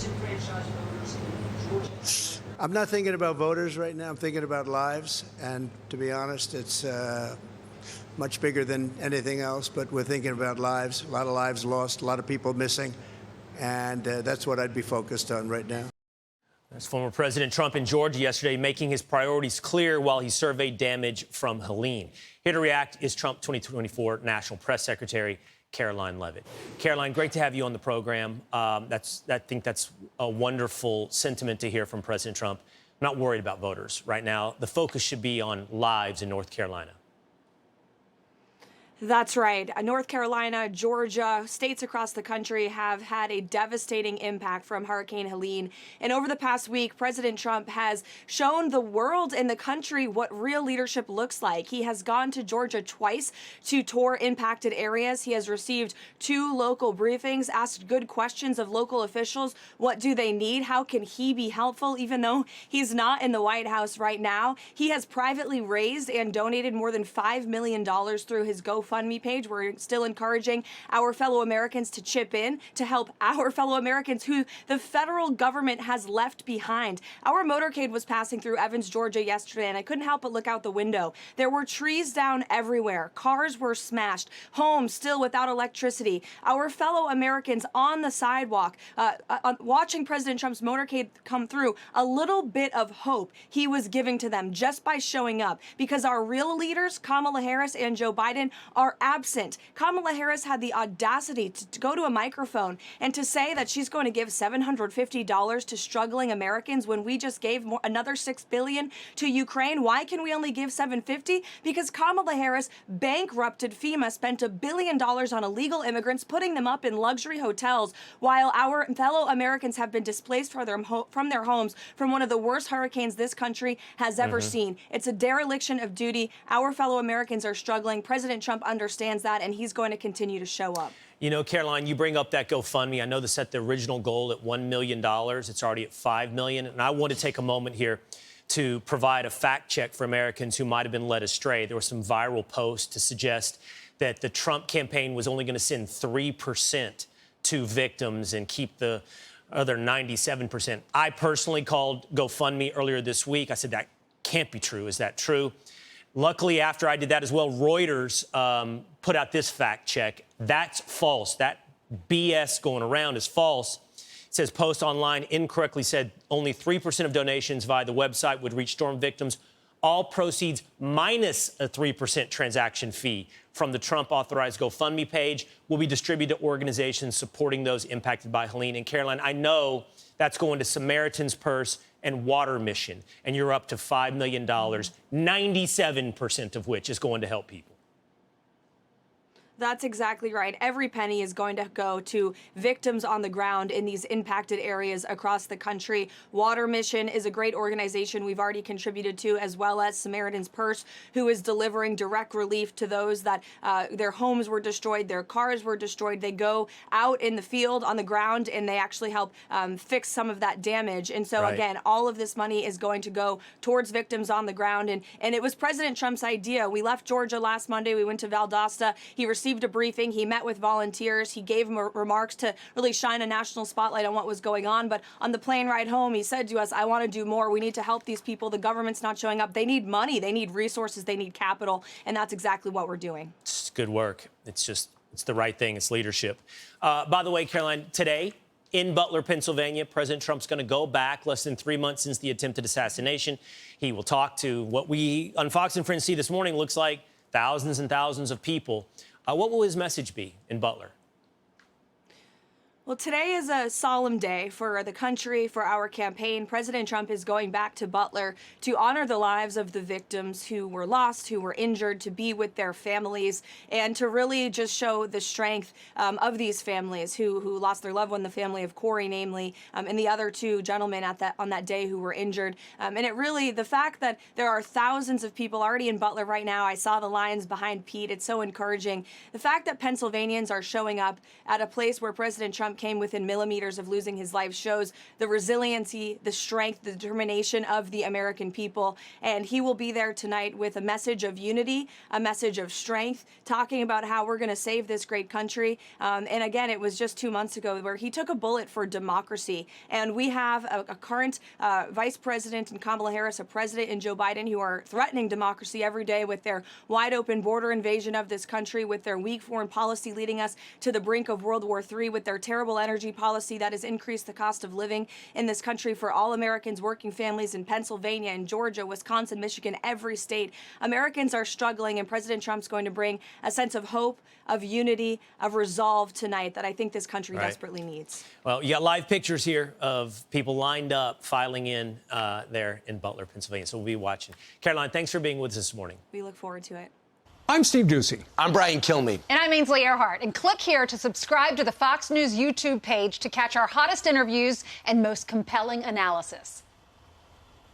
disenfranchise voters in Georgia? I'm not thinking about voters right now. I'm thinking about lives. And to be honest, it's much bigger than anything else. But we're thinking about lives, a lot of lives lost, a lot of people missing. And that's what I'd be focused on right now. That's former President Trump in Georgia yesterday, making his priorities clear while he surveyed damage from Helene. Here to react is Trump 2024 National Press Secretary Karoline Leavitt. Karoline, great to have you on the program. I think that's a wonderful sentiment to hear from President Trump. I'm not worried about voters right now. The focus should be on lives in North Carolina. That's right. North Carolina, Georgia, states across the country have had a devastating impact from Hurricane Helene. And over the past week, President Trump has shown the world and the country what real leadership looks like. He has gone to Georgia twice to tour impacted areas. He has received 2 local briefings, asked good questions of local officials. What do they need? How can he be helpful? Even though he's not in the White House right now, he has privately raised and donated more than $5 million through his GoFundMe page. We're still encouraging our fellow Americans to chip in to help our fellow Americans who the federal government has left behind. Our motorcade was passing through Evans, Georgia yesterday, and I couldn't help but look out the window. There were trees down everywhere. Cars were smashed. Homes still without electricity. Our fellow Americans on the sidewalk, watching President Trump's motorcade come through, a little bit of hope he was giving to them just by showing up, because our real leaders, Kamala Harris and Joe Biden, are absent. Kamala Harris had the audacity to go to a microphone and to say that she's going to give $750 to struggling Americans when we just gave another $6 billion to Ukraine. Why can we only give $750? Because Kamala Harris bankrupted FEMA, spent $1 billion on illegal immigrants, putting them up in luxury hotels, while our fellow Americans have been displaced from their homes from one of the worst hurricanes this country has ever seen. It's a dereliction of duty. Our fellow Americans are struggling. President Trump understands that, and he's going to continue to show up. You know, Karoline, you bring up that GoFundMe. I know they set the original goal at $1 million. It's already at $5 million. And I want to take a moment here to provide a fact check for Americans who might have been led astray. There were some viral posts to suggest that the Trump campaign was only going to send 3% to victims and keep the other 97%. I personally called GoFundMe earlier this week. I said, that can't be true. Is that true? Luckily, after I did that as well, Reuters put out this fact check. That's false. That BS going around is false. It says post online incorrectly said only 3% of donations via the website would reach storm victims. All proceeds minus a 3% transaction fee from the Trump-authorized GoFundMe page will be distributed to organizations supporting those impacted by Helene. And Karoline, I know that's going to Samaritan's Purse and Water Mission, and you're up to $5 million, 97% of which is going to help people. That's exactly right. Every penny is going to go to victims on the ground in these impacted areas across the country. Water Mission is a great organization we've already contributed to, as well as Samaritan's Purse, who is delivering direct relief to those that their homes were destroyed, their cars were destroyed. They go out in the field on the ground and they actually help fix some of that damage. And so, again, all of this money is going to go towards victims on the ground. And it was President Trump's idea. We left Georgia last Monday. We went to Valdosta. He received a briefing. He met with volunteers. He gave them remarks to really shine a national spotlight on what was going on. But on the plane ride home, he said to us, I want to do more. We need to help these people. The government's not showing up. They need money. They need resources. They need capital. And that's exactly what we're doing. It's good work. It's the right thing. It's leadership. By the way, Karoline, today in Butler, Pennsylvania, President Trump's going to go back less than 3 months since the attempted assassination. He will talk to what we on Fox and Friends see this morning looks like thousands and thousands of people. What will his message be in Butler? Well, today is a solemn day for the country, for our campaign. President Trump is going back to Butler to honor the lives of the victims who were lost, who were injured, to be with their families, and to really just show the strength of these families who lost their loved one, the family of Corey, namely, and the other 2 gentlemen on that day who were injured. And it really, the fact that there are thousands of people already in Butler right now, I saw the lines behind Pete, it's so encouraging. The fact that Pennsylvanians are showing up at a place where President Trump Trump came within millimeters of losing his life shows the resiliency, the strength, the determination of the American people. And he will be there tonight with a message of unity, a message of strength, talking about how we're going to save this great country. And again, it was just 2 months ago where he took a bullet for democracy. And we have a current Vice President in Kamala Harris, a president in Joe Biden, who are threatening democracy every day with their wide open border invasion of this country, with their weak foreign policy leading us to the brink of World War III, with their terrible energy policy that has increased the cost of living in this country for all Americans, working families in Pennsylvania and Georgia, Wisconsin, Michigan, every state. Americans are struggling, and President Trump's going to bring a sense of hope, of unity, of resolve tonight that I think this country desperately needs. Well, you got live pictures here of people lined up, filing in there in Butler, Pennsylvania. So we'll be watching. Karoline, thanks for being with us this morning. We look forward to it. I'm Steve Ducey. I'm Brian Kilmeade. And I'm Ainsley Earhart. And click here to subscribe to the Fox News YouTube page to catch our hottest interviews and most compelling analysis.